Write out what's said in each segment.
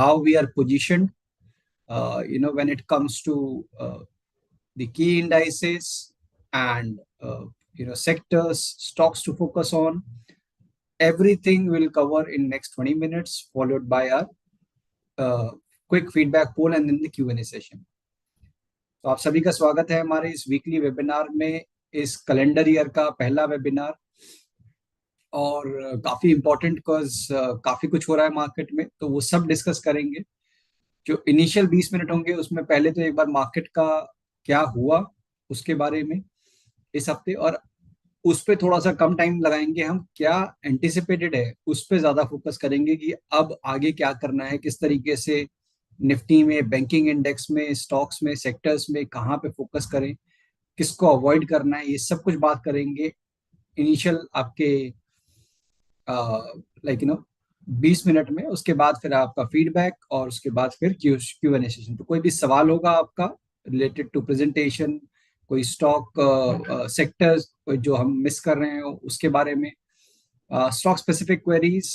how we are positioned, when it comes to the key indices and sectors, stocks to focus on. Everything will cover in next 20 minutes, followed by a quick feedback poll and then the Q&A session. तो आप सभी का स्वागत है हमारे इस weekly webinar में, इस कैलेंडर ईयर का पहला वेबिनार, और काफी इंपॉर्टेंट बिकॉज काफी कुछ हो रहा है मार्केट में, तो वो सब डिस्कस करेंगे। जो इनिशियल 20 मिनट होंगे उसमें पहले तो एक बार मार्केट का क्या हुआ उसके बारे में इस हफ्ते, और उस पर थोड़ा सा कम टाइम लगाएंगे हम, क्या एंटिसिपेटेड है उस पर ज्यादा फोकस करेंगे कि अब आगे क्या करना है, किस तरीके से निफ्टी में, बैंकिंग इंडेक्स में, स्टॉक्स में, सेक्टर्स में कहाँ पे फोकस करें, किसको अवॉइड करना है, ये सब कुछ बात करेंगे इनिशियल आपके 20 मिनट में। उसके बाद फिर आपका फीडबैक और उसके बाद फिर Q&A सेशन। तो कोई भी सवाल होगा आपका रिलेटेड टू प्रेजेंटेशन, कोई स्टॉक सेक्टर्स जो हम मिस कर रहे हैं उसके बारे में, स्टॉक स्पेसिफिक क्वेरीज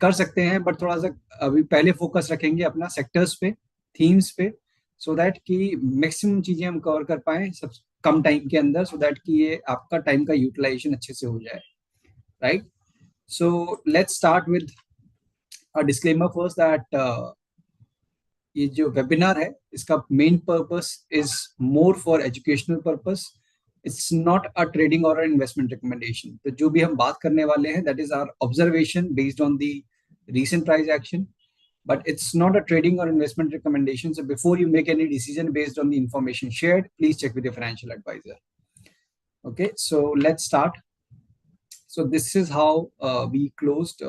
कर सकते हैं, बट थोड़ा सा अभी पहले फोकस रखेंगे अपना सेक्टर्स पे, थीम्स पे, सो दैट कि मैक्सिमम चीजें हम कवर कर पाए सब कम टाइम के अंदर, सो दैट कि ये आपका टाइम का यूटिलाइजेशन अच्छे से हो जाए, right. So let's start with a disclaimer first that ये जो वेबिनार है इसका main purpose is more for educational purpose, it's not a trading और इन्वेस्टमेंट रिकमेंडेशन। तो जो भी हम बात करने वाले हैं that is our observation based on the recent price action, but it's not a trading or investment recommendation. So before you make any decision based on the information shared, please check with your financial advisor. Okay, so let's start. So this is how we closed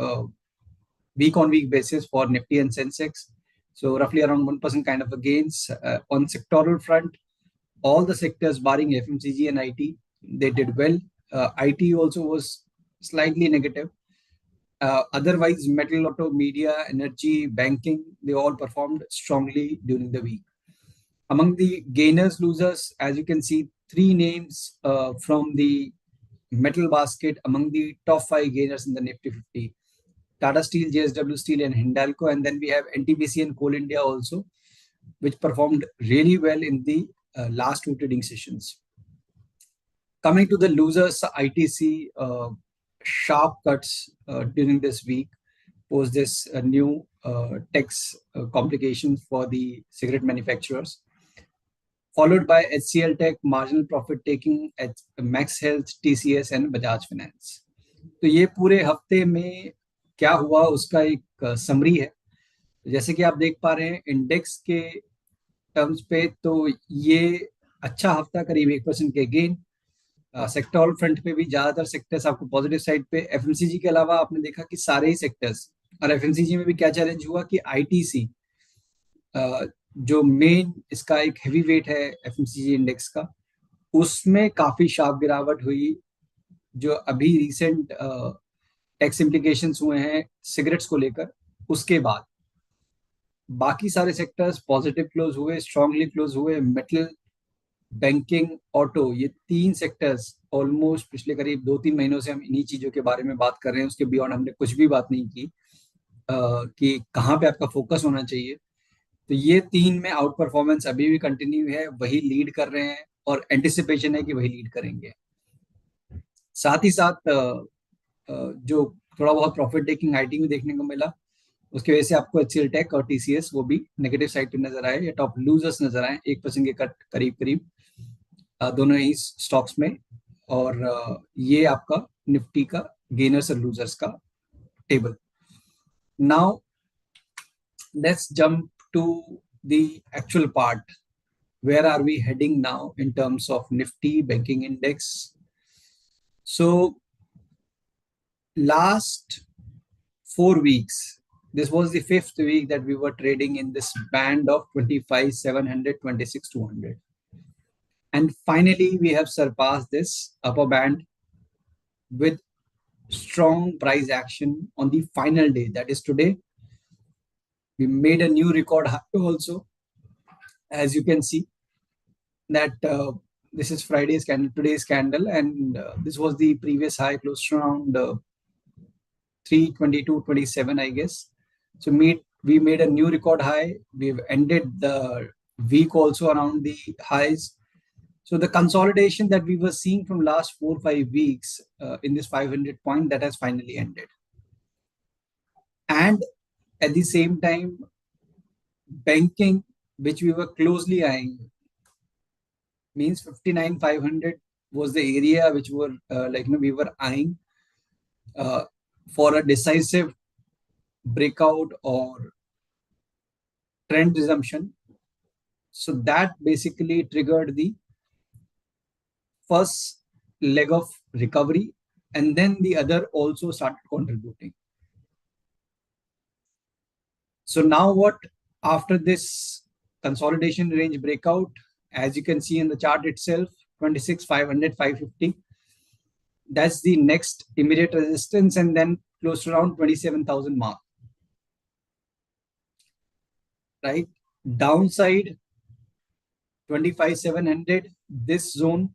week on week basis for Nifty and Sensex. So roughly around 1% kind of a gains. On sectoral front, all the sectors barring FMCG and IT, they did well. IT also was slightly negative. Otherwise, metal, auto, media, energy, banking, they all performed strongly during the week. Among the gainers, losers, as you can see, 3 names from the metal basket among the top 5 gainers in the Nifty 50. Tata Steel, JSW Steel and Hindalco, and then we have NTPC and Coal India also, which performed really well in the last 2 trading sessions. Coming to the losers, ITC, sharp cuts during this week post this new tax complications for the cigarette manufacturers, followed by HCL Tech, marginal profit taking at Max Health, TCS and Bajaj Finance. तो ये पूरे हफ्ते में क्या हुआ उसका एक summary है। जैसे कि आप देख पा रहे हैं इंडेक्स के टर्म्स पे, तो ये अच्छा हफ्ता, करीब 1% के गेन। सेक्टोरल फ्रंट पे भी ज्यादातर सेक्टर्स आपको पॉजिटिव साइड पे, एफएमसीजी के अलावा आपने देखा कि सारे ही सेक्टर्स, और एफएमसीजी में भी क्या चैलेंज हुआ कि आईटीसी जो मेन इसका एक हेवी वेट है एफएमसीजी इंडेक्स का, उसमें काफी शार्प गिरावट हुई। जो अभी रिसेंट टैक्स इम्प्लीकेशंस हुए हैं सिगरेट्स को लेकर, उसके बाद बाकी सारे सेक्टर्स पॉजिटिव क्लोज हुए, स्ट्रांगली क्लोज हुए। मेटल, बैंकिंग, ऑटो, ये 3 सेक्टर्स ऑलमोस्ट पिछले करीब 2-3 महीनों से हम इन्हीं चीजों के बारे में बात कर रहे हैं। उसके बियॉन्ड हमने कुछ भी बात नहीं की कि कहाँ पे आपका फोकस होना चाहिए। तो ये 3 में आउट परफॉर्मेंस अभी भी कंटिन्यू है, वही लीड कर रहे हैं और एंटिसिपेशन है कि वही लीड करेंगे। साथ ही साथ जो थोड़ा बहुत प्रॉफिट टेकिंग आईटी में देखने को मिला, उसकी वजह से आपको HCL टेक और TCS वो भी नेगेटिव साइड पे नजर आए, या टॉप लूजर्स नजर आए, 1% के कट करीब दोनों ही स्टॉक्स में। और ये आपका निफ्टी का गेनर्स और लूजर्स का table. Now let's jump to the actual part, where are we heading now in terms of Nifty banking index. So last 4 weeks, this was the 5th week that we were trading in this band of 25,700, 26,200. And finally, we have surpassed this upper band with strong price action on the final day, that is today. We made a new record high also. As you can see that this is Friday's candle, today's candle, and this was the previous high, close to around 322.27, I guess. So we made a new record high. We've ended the week also around the highs. So the consolidation that we were seeing from last 4 or 5 weeks in this 500 point, that has finally ended. And at the same time, banking, which we were closely eyeing, means 59,500 was the area which were we were eyeing uh, for a decisive breakout or trend resumption. So that basically triggered the first leg of recovery, and then the other also started contributing. So now what, after this consolidation range breakout, as you can see in the chart itself, 26,500, 550, that's the next immediate resistance, and then close to around 27,000 mark, right? Downside 25,700, this zone,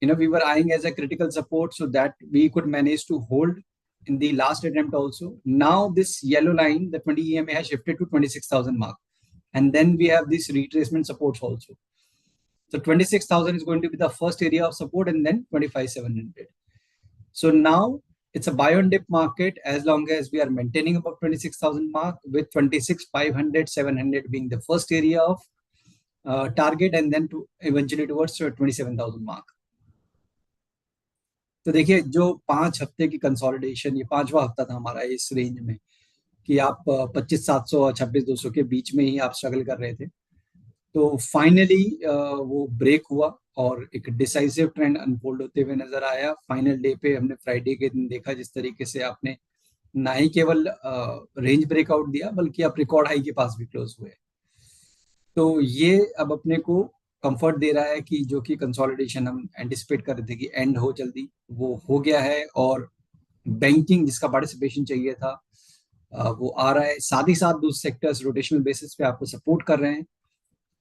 we were eyeing as a critical support, so that we could manage to hold in the last attempt also. Now this yellow line, the 20 EMA, has shifted to 26,000 mark, and then we have these retracement supports also. So 26,000 is going to be the first area of support, and then 25,700. So now it's a buy on dip market as long as we are maintaining above 26,000 mark, with 26,500, 700 being the first area of target, and then to eventually towards 27,000 mark. तो देखिए, जो 5 हफ्ते की consolidation, ये 5वां हफ्ता था हमारा इस रेंज में, कि आप 25,700 और 26,200 के बीच में ही आप स्ट्रगल कर रहे थे। तो फाइनली वो ब्रेक हुआ और एक डिसाइसिव ट्रेंड अनफोल्ड होते हुए नजर आया। फाइनल डे पे हमने फ्राइडे के दिन देखा जिस तरीके से आपने ना ही केवल रेंज ब्रेकआउट दिया, बल्कि आप रिकॉर्ड हाई के पास भी क्लोज हुए। तो ये अब अपने को कंफर्ट दे रहा है कि जो कि कंसोलिडेशन हम एंटिसिपेट कर रहे थे कि एंड हो जल्दी, वो हो गया है, और बैंकिंग जिसका पार्टिसिपेशन चाहिए था वो आ रहा है। साथ ही साथ दूसरे सेक्टर्स रोटेशनल बेसिस पे आपको सपोर्ट कर रहे हैं।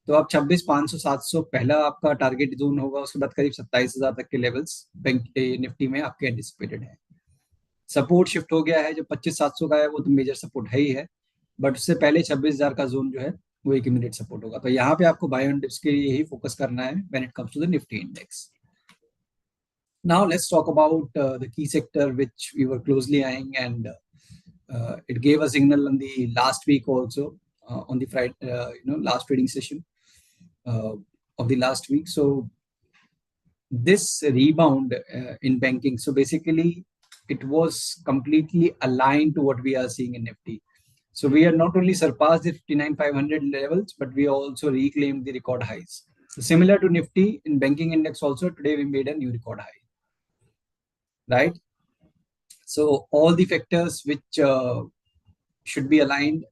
तो आप 26,500, 700 पहला आपका टारगेट जोन होगा, उसके बाद करीब 27,000 तक के लेवल्स बैंक निफ्टी में आपके एंटिसिपेटेड है। सपोर्ट शिफ्ट हो गया है, जो 25,700 का है वो तो मेजर सपोर्ट है ही है, बट उससे पहले 26,000 का जोन जो है वो एक इमीडिएट सपोर्ट होगा। तो यहाँ पे आपको बाय ऑन डिप्स के लिए ही फोकस करना है when it comes to the Nifty index. Now let's talk about the key sector which we were closely eyeing, and it gave a signal on the last week also, on the Friday, last trading session of the last week. So this rebound in banking, so basically it was completely aligned to what we are seeing in Nifty. So we are not only surpassed the 59,500 levels, but we also reclaimed the record highs. So similar to Nifty, in banking index also, today we made a new record high, right? So all the factors which should be aligned,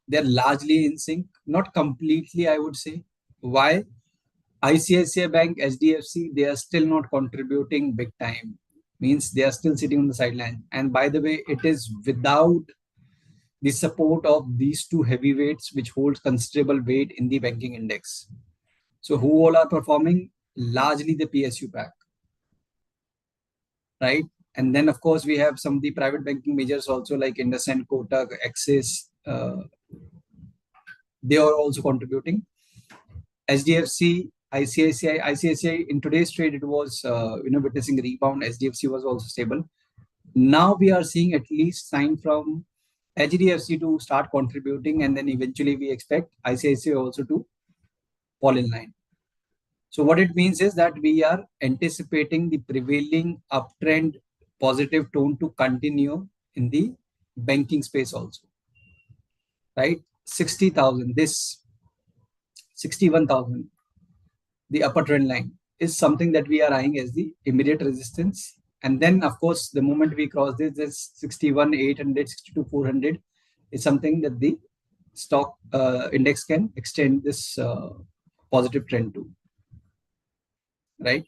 they're largely in sync, not completely, I would say. Why? ICICI Bank, HDFC, they are still not contributing big time. Means they are still sitting on the sideline. And by the way, it is without the support of these two heavyweights, which hold considerable weight in the banking index. So who all are performing? Largely the PSU pack, right? And then of course we have some of the private banking majors also, like IndusInd, Kotak, Axis. They are also contributing. HDFC, ICICI in today's trade, it was witnessing a rebound. HDFC was also stable. Now we are seeing at least sign from HDFC to start contributing, and then eventually we expect ICICI also to fall in line. So what it means is that we are anticipating the prevailing uptrend positive tone to continue in the banking space also, right? 60,000, this 61,000, the upper trend line is something that we are eyeing as the immediate resistance. And then of course, the moment we cross this 61,800, 62,400 is something that the stock index can extend this positive trend to, right.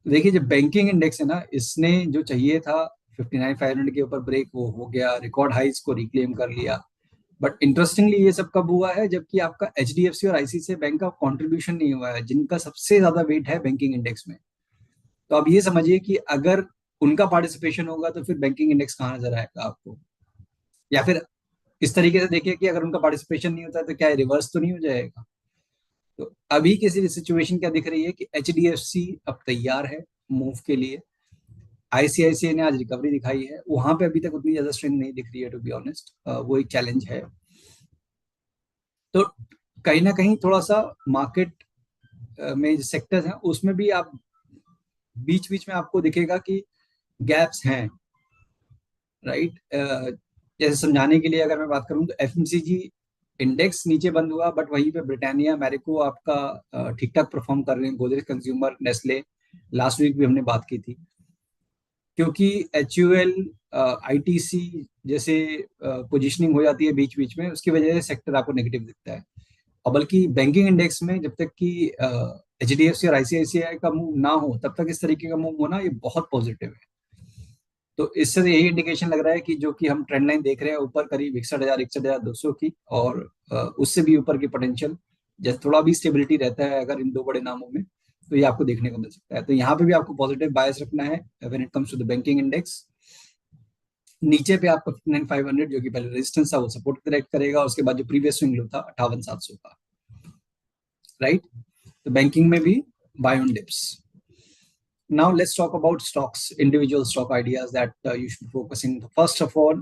देखिए, जो banking index है ना, इसने जो चाहिए था 59,500 के ऊपर ब्रेक, वो हो गया, रिकॉर्ड हाइज को रिक्लेम कर लिया। बट इंटरेस्टिंगली ये सब कब हुआ है? जबकि आपका एचडीएफसी और आईसीआईसीआई बैंक का कंट्रीब्यूशन नहीं हुआ है, जिनका सबसे ज्यादा वेट है बैंकिंग इंडेक्स में। तो अब ये समझिए कि अगर उनका पार्टिसिपेशन होगा तो फिर बैंकिंग इंडेक्स कहाँ नजर आएगा आपको, या फिर इस तरीके से देखिए कि अगर उनका पार्टिसिपेशन नहीं होता है तो क्या रिवर्स तो नहीं हो जाएगा। तो अभी किसी सिचुएशन क्या दिख रही है कि HDFC अब तैयार है मूव के लिए। ICICI ने आज रिकवरी दिखाई है, वहां पे अभी तक उतनी ज्यादा स्ट्रेंथ नहीं दिख रही है टू बी ऑनेस्ट, वो एक चैलेंज है। तो कहीं ना कहीं थोड़ा सा मार्केट में सेक्टर्स हैं उसमें भी आप बीच बीच में आपको दिखेगा कि गैप्स हैं, राइट। जैसे समझाने के लिए अगर मैं बात करूं तो FMCG इंडेक्स नीचे बंद हुआ, बट वहीं पे ब्रिटानिया मैरिको आपका ठीक ठाक परफॉर्म कर रहे हैं, Godrej consumer, Nestle, last week भी हमने बात की थी। क्योंकि HUL, ITC जैसे पोजीशनिंग हो जाती है बीच बीच में, उसकी वजह से सेक्टर आपको नेगेटिव दिखता है। और बल्कि बैंकिंग इंडेक्स में जब तक कि HDFC और ICICI का मूव ना हो तब तक इस तरीके का मूव होना ये बहुत पॉजिटिव है। तो इससे तो यही इंडिकेशन लग रहा है कि जो कि हम ट्रेंड लाइन देख रहे हैं ऊपर करीब 61,000 61,200 की, और उससे भी ऊपर की पोटेंशियल, जैसे थोड़ा भी स्टेबिलिटी रहता है अगर इन दो बड़े नामों में, तो ये आपको देखने को मिल सकता है। तो यहाँ पे भी आपको पॉजिटिव बायस रखना है when it comes to the banking index. नीचे पे आपका 59,500 जो कि पहले रेजिस्टेंस था वो सपोर्ट करेक्ट करेगा, उसके बाद जो प्रीवियस स्विंग लो था 58,700 का, राइट। तो बैंकिंग में भी buy on dips. Now let's talk about stocks, individual stock ideas that you should be focusing. First of all,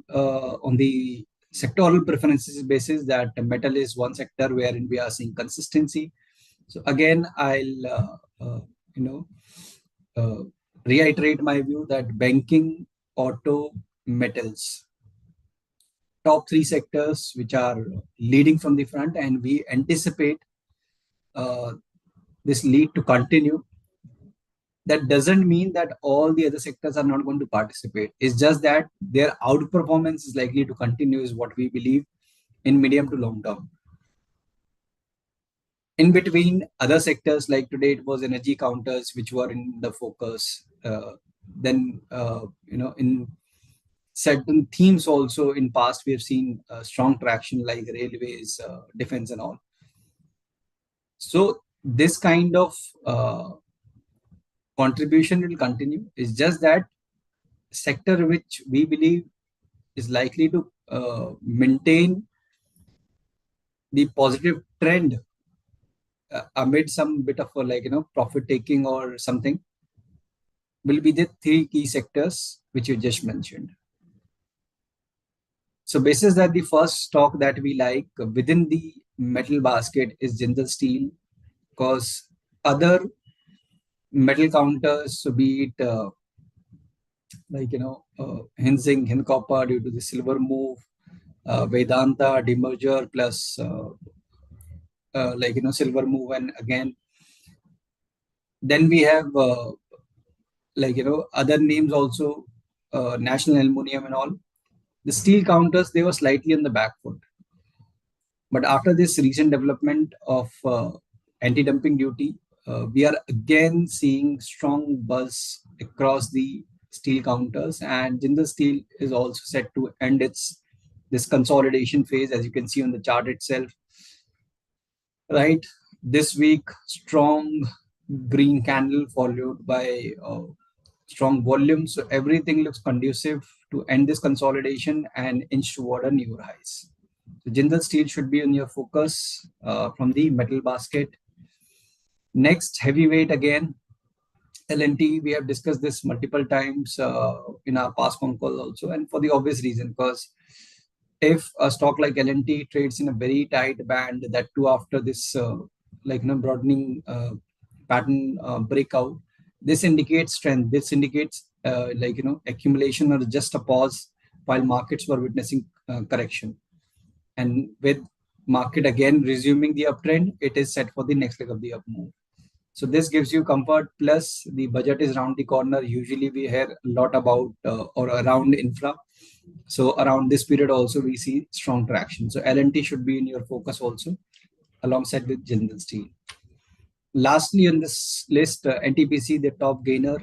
on the sectoral preferences basis, that metal is one sector wherein we are seeing consistency. So again, I'll you know uh, reiterate my view that banking, auto, metals, top three sectors which are leading from the front, and we anticipate uh, this lead to continue. That doesn't mean that all the other sectors are not going to participate. It's just that their outperformance is likely to continue, is what we believe in medium to long term. In between, other sectors like today it was energy counters which were in the focus. Then in certain themes also in past we have seen strong traction like railways, defense, and all. So this kind of contribution will continue. It's just that sector which we believe is likely to maintain the positive trend amid some bit of profit taking or something will be the three key sectors which you just mentioned. So basis that the first stock that we like within the metal basket is Jindal Steel, because other metal counters, so be it Hinsing, Hincopper due to the silver move, Vedanta demerger plus silver move, and again then we have other names also, National Aluminium and all. The steel counters, they were slightly on the back foot, but after this recent development of anti-dumping duty, we are again seeing strong buzz across the steel counters, and Jindal Steel is also set to end its this consolidation phase, as you can see on the chart itself. Right, this week strong green candle followed by strong volume, so everything looks conducive to end this consolidation and inch toward a new highs. So Jindal Steel should be in your focus from the metal basket. Next, heavyweight again, L&T. We have discussed this multiple times in our past con calls also, and for the obvious reason, because if a stock like L&T trades in a very tight band, that too after this broadening pattern breakout, this indicates strength. This indicates accumulation or just a pause while markets were witnessing correction. And with market again resuming the uptrend, it is set for the next leg of the up move. So this gives you comfort. Plus, the budget is around the corner. Usually, we hear a lot about or around infra. So around this period also we see strong traction. So L&T should be in your focus also, alongside with Jindal Steel. Lastly, on this list, NTPC, the top gainer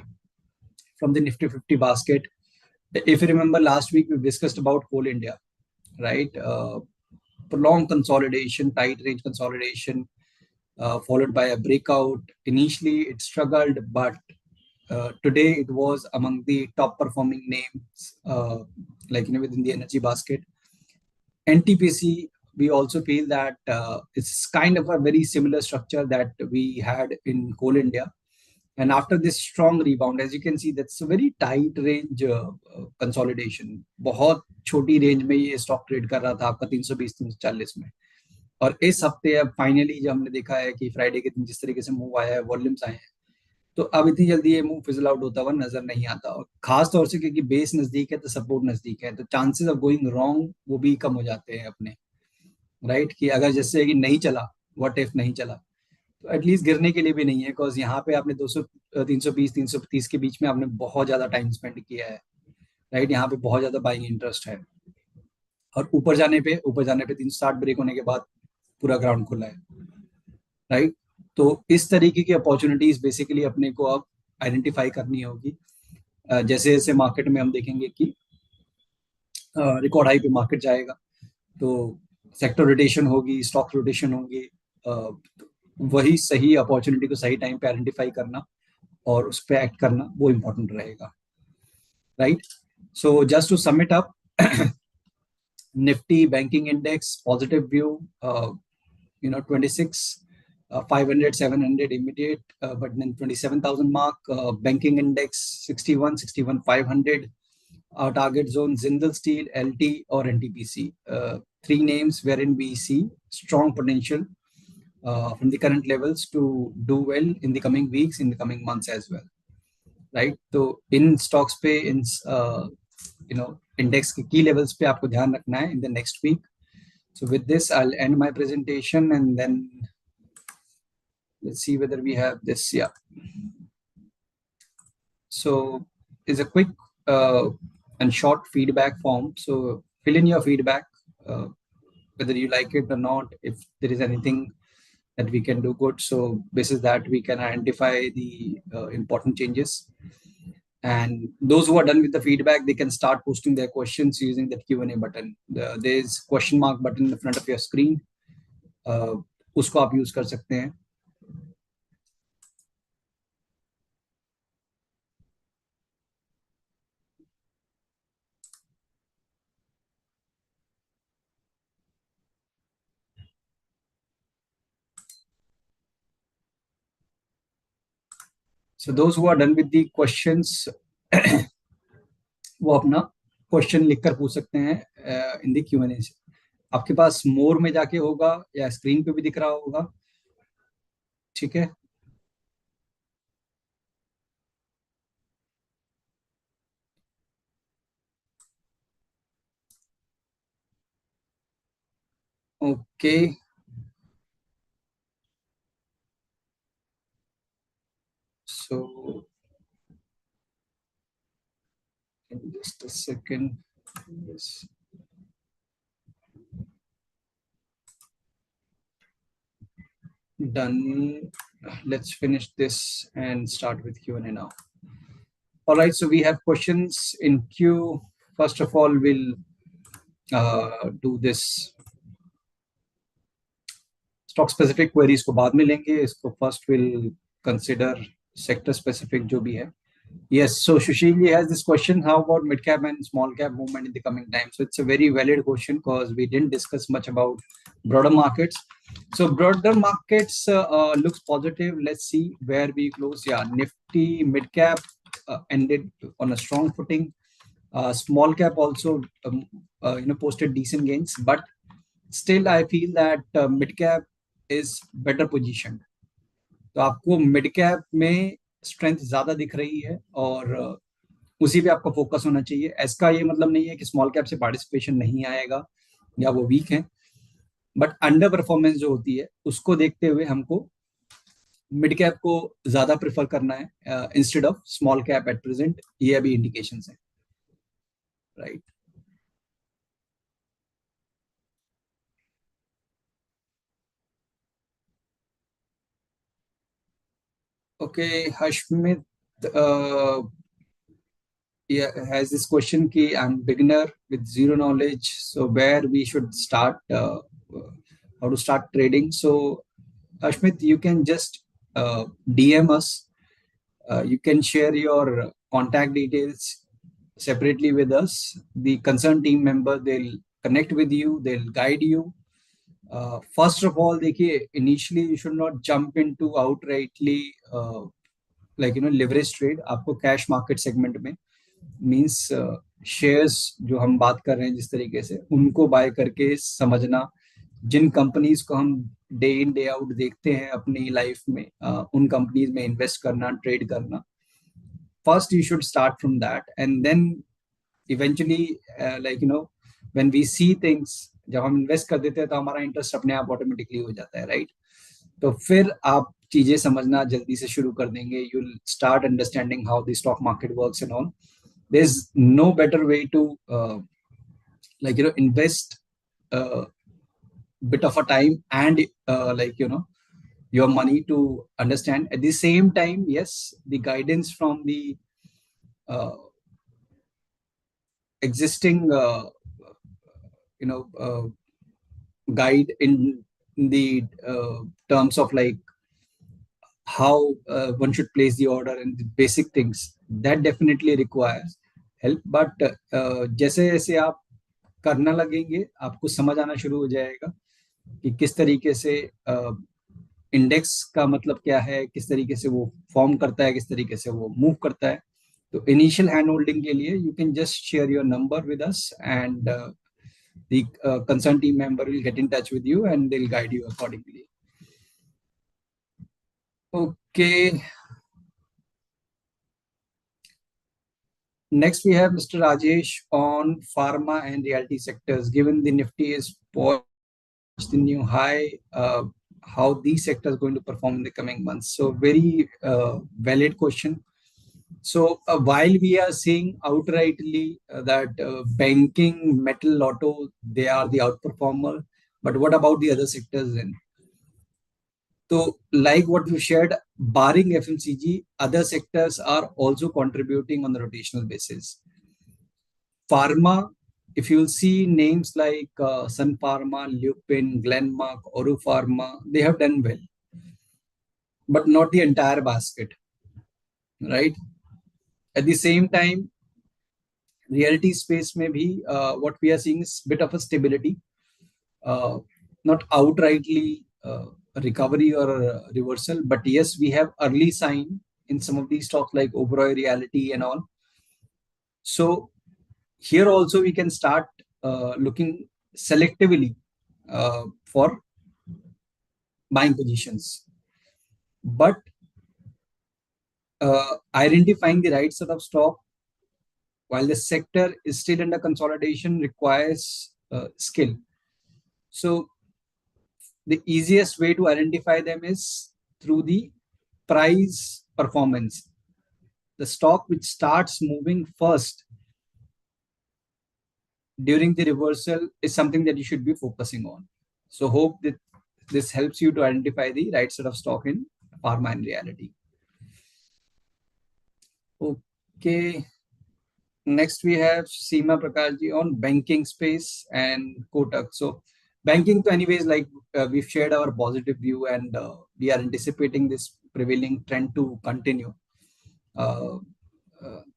from the Nifty 50 basket. If you remember last week, we discussed about Coal India, right? Prolonged consolidation, tight range consolidation, followed by a breakout. Initially, it struggled, but today it was among the top performing names, within the energy basket. NTPC, we also feel that it's kind of a very similar structure that we had in Coal India. And after this strong rebound, as you can see, that's a very tight range consolidation. बहुत छोटी range में ये stock trade कर रहा था आपका 320 340 में. और इस हफ्ते अब फाइनली जो हमने देखा है कि फ्राइडे के दिन जिस तरीके से मूव आया है, वॉल्यूम्स आए हैं, तो अब इतनी जल्दी ये मूव फिजल आउट होता हुआ नजर नहीं आता. और खास तौर से क्योंकि बेस नजदीक है तो सपोर्ट नजदीक है, तो चांसेस ऑफ गोइंग रॉन्ग वो भी कम हो जाते हैं अपने. राइट, कि अगर जैसे कि नहीं चला, व्हाट इफ नहीं चला, तो एटलीस्ट गिरने के लिए भी नहीं है. बिकॉज यहाँ पे आपने 200 320 330 के बीच में आपने बहुत ज्यादा टाइम स्पेंड किया है. राइट, यहाँ पे बहुत ज्यादा बाइंग इंटरेस्ट है. और ऊपर जाने पे 360 ब्रेक होने के बाद पूरा ग्राउंड खुला है. राइट, तो इस तरीके की अपॉर्चुनिटीज बेसिकली अपने को अब आइडेंटिफाई करनी होगी. जैसे जैसे मार्केट में हम देखेंगे कि रिकॉर्ड हाई पे मार्केट जाएगा, तो सेक्टर रोटेशन होगी, स्टॉक रोटेशन होगी. वही सही अपॉर्चुनिटी को सही टाइम पे आइडेंटिफाई करना और उस पर एक्ट करना वो इम्पोर्टेंट रहेगा. Right, so just to sum it up, Nifty banking index positive view, 26 500 700 immediate, but then 27,000 mark. Banking index 61 61 500. Our target zone Zindal Steel, LT or NTPC. Three names wherein we see strong potential from the current levels to do well in the coming weeks, in the coming months as well. Right, तो इन stocks पे इन index के key levels पे आपको ध्यान रखना है in the next week. So with this, I'll end my presentation and then let's see whether we have this. Yeah. So it's a quick and short feedback form. So fill in your feedback, whether you like it or not, if there is anything that we can do good. So this is that we can identify the important changes. And those who are done with the feedback, they can start posting their questions using that Q&A button. There's question mark button in the front of your screen. उसको आप use कर सकते हैं. So those who are done with the questions, वो अपना question लिखकर पूछ सकते हैं इन द Q&A से. आपके पास मोर में जाके होगा या स्क्रीन पे भी दिख रहा होगा. ठीक है, okay. So just a second. Yes. Done. Let's finish this and start with Q&A now. All right, so we have questions in queue. First of all, we'll do this stock specific queries को बाद में लेंगे. इसको first we'll consider sector specific जो भी है. Yes, so Sushil has this question: how about mid cap and small cap movement in the coming time? So it's a very valid question because we didn't discuss much about broader markets. So broader markets looks positive. Let's see where we close. Yeah, Nifty mid cap ended on a strong footing. Small cap also posted decent gains, but still I feel that mid cap is better positioned. तो आपको mid cap में strength ज्यादा दिख रही है और उसी पे आपका फोकस होना चाहिए. इसका ये मतलब नहीं है कि स्मॉल कैप से पार्टिसिपेशन नहीं आएगा या वो वीक है, बट अंडर परफॉर्मेंस जो होती है उसको देखते हुए हमको मिड कैप को ज्यादा प्रेफर करना है instead of small cap at present. ये अभी इंडिकेशंस है. Right, okay. Harshmit has this question ki I'm beginner with zero knowledge, so where we should start, how to start trading. So Ashmit, you can just DM us. You can share your contact details separately with us. The concerned team member, they'll connect with you, they'll guide you. First of all, देखिए, initially you should not jump into outrightly leverage trade. आपको cash market segment में means shares जो हम बात कर रहे हैं जिस तरीके से उनको बाय करके समझना, जिन कंपनीज को हम डे इन डे आउट देखते हैं अपनी लाइफ में, उन कंपनीज में इन्वेस्ट करना, ट्रेड करना. First you should start from that and then eventually when we see things, जब हम इन्वेस्ट कर देते हैं तो हमारा इंटरेस्ट अपने आप ऑटोमेटिकली हो जाता है, राइट? तो फिर आप चीजें समझना जल्दी से शुरू कर देंगे. You will start understanding how the stock market works and all. There's no better way to invest a bit of a time and your money to understand. At the same time, yes, the guidance from the uh, existing guide in the terms of like how one should place the order and the basic things, that definitely requires help. But जैसे जैसे आप करना लगेंगे आपको समझ आना शुरू हो जाएगा कि किस तरीके से इंडेक्स का मतलब क्या है, किस तरीके से वो फॉर्म करता है, किस तरीके से वो मूव करता है. तो इनिशियल हैंड होल्डिंग के लिए you can just share your number with us and the concerned team member will get in touch with you and they'll guide you accordingly. Okay. Next, we have Mr. Rajesh on pharma and realty sectors. Given the Nifty is poised the new high, how these sectors going to perform in the coming months? So very valid question. So while we are seeing outrightly that banking, metal, auto, they are the outperformer, but what about the other sectors then? So like what you shared, barring FMCG, other sectors are also contributing on the rotational basis. Pharma, if you'll see names like Sun Pharma, Lupin, Glenmark, Oru Pharma, they have done well, but not the entire basket, right? At the same time, realty space may be what we are seeing is bit of a stability, not outrightly recovery or reversal, but yes, we have early sign in some of these stocks like Oberoi Reality and all. So here also we can start looking selectively for buying positions, but identifying the right set of stock while the sector is still under consolidation requires skill. So the easiest way to identify them is through the price performance. The stock which starts moving first during the reversal is something that you should be focusing on. So hope that this helps you to identify the right set of stock in pharma and reality. Okay. Next we have Seema Prakashji on banking space and Kotak. So banking, to anyways, like we've shared our positive view and we are anticipating this prevailing trend to continue.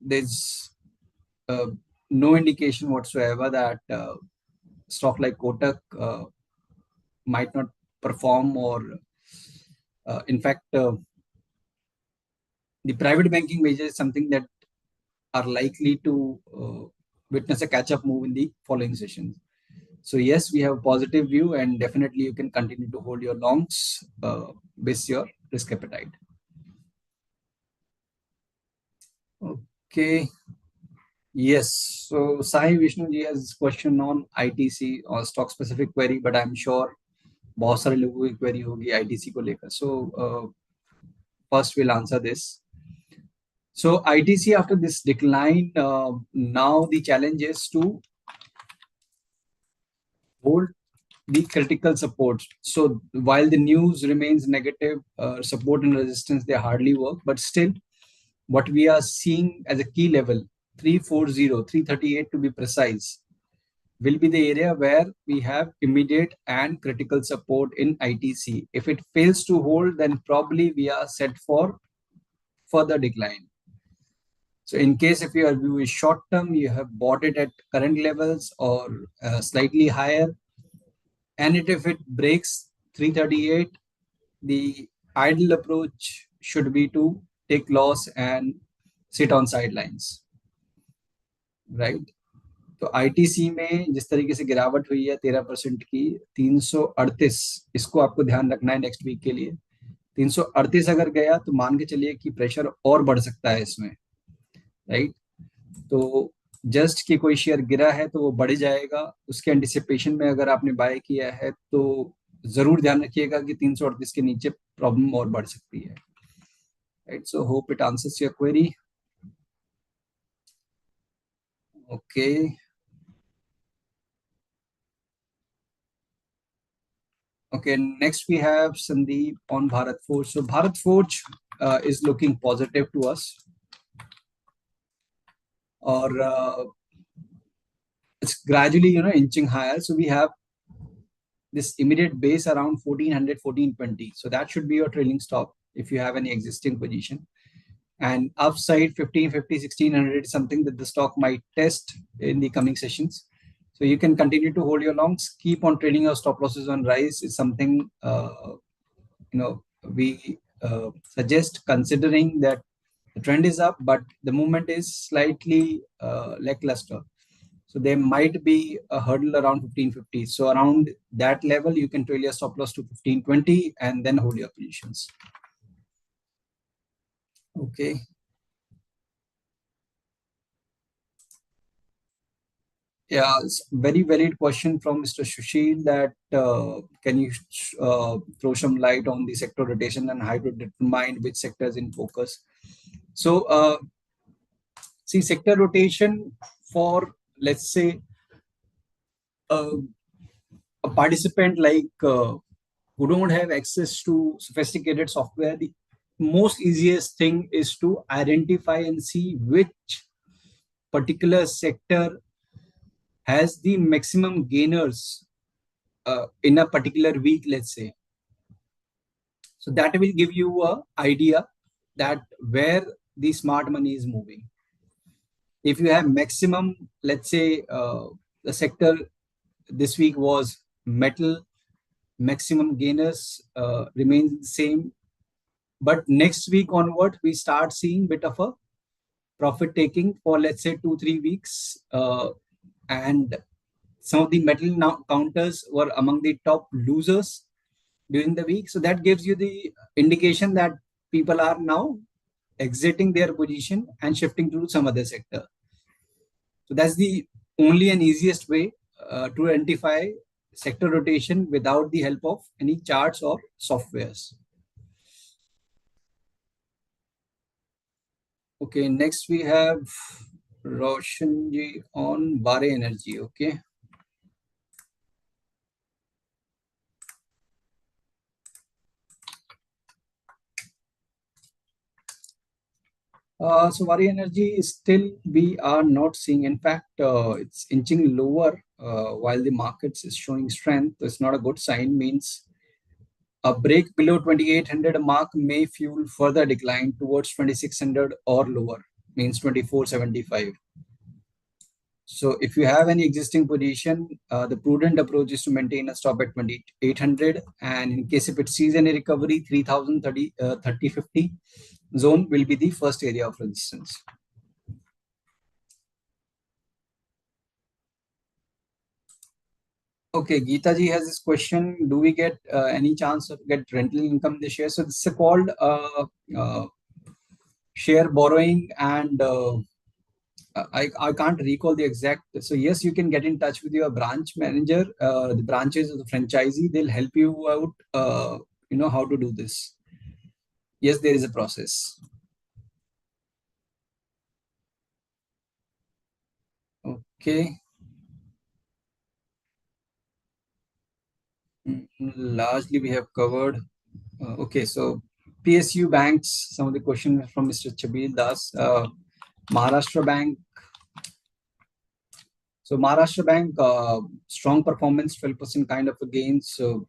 There's no indication whatsoever that stock like Kotak might not perform, or in fact, the private banking majors is something that are likely to witness a catch-up move in the following sessions. So yes, we have a positive view and definitely you can continue to hold your longs based your risk appetite. Okay. Yes. So Sai Vishnuji has question on ITC or stock specific query, but I'm sure बहुत सारे लोगों की query होगी ITC को लेकर. So first we'll answer this. So ITC after this decline, now the challenge is to hold the critical support. So while the news remains negative, support and resistance, they hardly work, but still what we are seeing as a key level, 340, 338 to be precise, will be the area where we have immediate and critical support in ITC. If it fails to hold, then probably we are set for further decline. So in case if your view is short term, you have bought it at current levels or slightly higher, and if it breaks 338, the ideal approach should be to take loss and sit on sidelines, right? तो ITC में जिस तरीके से गिरावट हुई है 13% की, 338, इसको आपको ध्यान रखना है नेक्स्ट वीक के लिए। 338 अगर गया तो मान के चलिए कि प्रेशर और बढ़ सकता है इसमें, राइट? तो जस्ट कि कोई शेयर गिरा है तो वो बढ़ जाएगा, उसके एंटिसिपेशन में अगर आपने बाय किया है तो जरूर ध्यान रखिएगा कि 338 के नीचे प्रॉब्लम और बढ़ सकती है, right? So hope it answers your query. Okay, okay, next we have Sandeep on Bharat Forge. So Bharat Forge is looking positive to us, or it's gradually, inching higher. So we have this immediate base around 1400, 1420. So that should be your trailing stop if you have any existing position. And upside 1550, 1600 is something that the stock might test in the coming sessions. So you can continue to hold your longs, keep on trading your stop losses on rise. Is something we suggest, considering that the trend is up, but the movement is slightly lackluster. So there might be a hurdle around 1550. So around that level, you can trail your stop loss to 1520 and then hold your positions. Okay. Yeah, it's very valid question from Mr. Sushil that can you throw some light on the sector rotation and how to determine which sector is in focus. So see, sector rotation for, let's say, a participant like who don't have access to sophisticated software, the most easiest thing is to identify and see which particular sector has the maximum gainers in a particular week, let's say. So that will give you an idea that where the smart money is moving. If you have maximum, let's say the sector this week was metal, maximum gainers remains the same, but next week onward we start seeing bit of a profit taking for, let's say, 2-3 weeks, and some of the metal now counters were among the top losers during the week. So that gives you the indication that people are now exiting their position and shifting to some other sector. So that's the only and easiest way to identify sector rotation without the help of any charts or softwares. Okay, next we have Roshanji on Bare Energy. Okay. So Vari Energy still we are not seeing. In fact, it's inching lower while the markets is showing strength. It's not a good sign. Means a break below 2800 mark may fuel further decline towards 2600 or lower. Means 2475. So if you have any existing position, the prudent approach is to maintain a stop at 2800, and in case if it sees any recovery, 3000, 3050 zone will be the first area of resistance. Okay, Geeta ji has this question: do we get any chance of get rental income this year? So this is called share borrowing, and I can't recall the exact. So yes, you can get in touch with your branch manager, the branches of the franchisee. They'll help you out. How to do this. Yes, there is a process. Okay. Largely we have covered. Okay, so PSU banks. Some of the questions from Mr. Chabil Das. Maharashtra Bank. So Maharashtra Bank, strong performance, 12% kind of a gain. So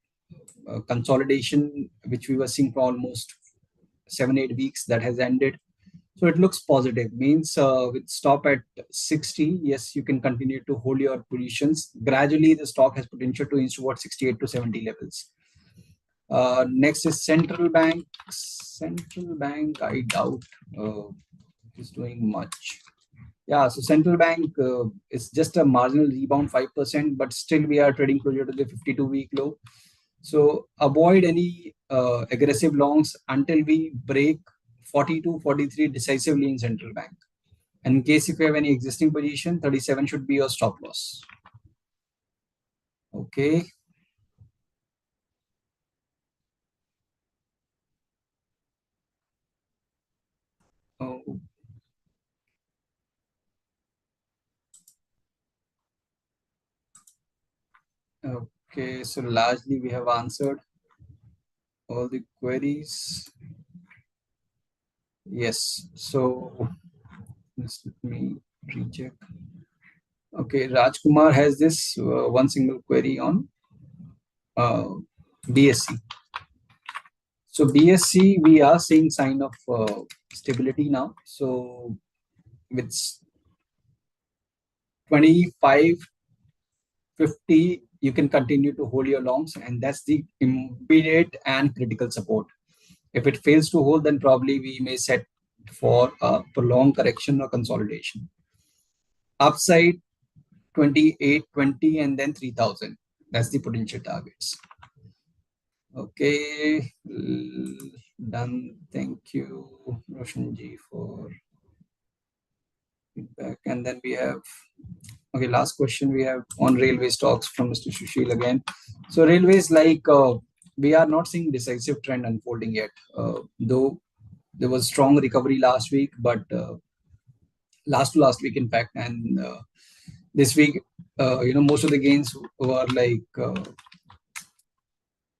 consolidation, which we were seeing for almost 7-8 weeks, that has ended. So it looks positive, means with stop at 60, yes, you can continue to hold your positions. Gradually, the stock has potential to inch towards 68 to 70 levels. Next is central bank. Central bank, I doubt is doing much. Yeah, so central bank is just a marginal rebound 5%, but still we are trading closer to the 52-week low. So avoid any aggressive longs until we break 42, 43 decisively in central bank. And in case if you have any existing position, 37 should be your stop loss. Okay. Oh, okay. So largely we have answered all the queries. Yes. So just let me recheck. Okay. Rajkumar has this one single query on uh, BSC. So BSC, we are seeing sign of stability now. So with 25.50, you can continue to hold your longs, and that's the immediate and critical support. If it fails to hold, then probably we may set for a prolonged correction or consolidation. Upside 28.20 and then 3,000. That's the potential targets. Okay, done. Thank you, Roshanji, for feedback. And then we have, okay, last question we have on railway stocks from Mr. Sushil again. So railways, like we are not seeing decisive trend unfolding yet, though there was strong recovery last week, but last to last week, in fact, and this week, most of the gains were like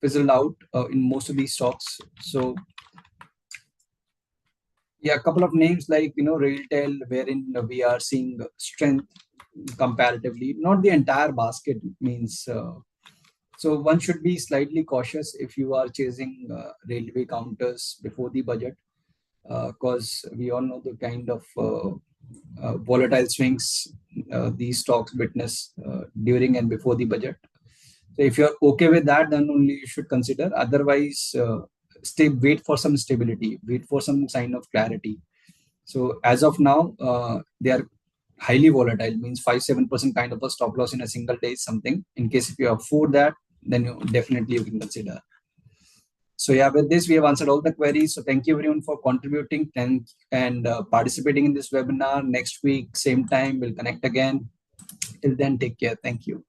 fizzled out in most of these stocks. So yeah, a couple of names like Railtel, wherein we are seeing strength comparatively, not the entire basket means. So one should be slightly cautious if you are chasing railway counters before the budget, because we all know the kind of volatile swings these stocks witness during and before the budget. So if you're okay with that, then only you should consider. Otherwise, wait for some stability, wait for some sign of clarity. So as of now, they are highly volatile. Means 5-7% kind of a stop loss in a single day is something. In case if you afford that, then definitely you can consider. So yeah, with this we have answered all the queries. So thank you everyone for contributing and participating in this webinar. Next week, same time, we'll connect again. Till then, take care. Thank you.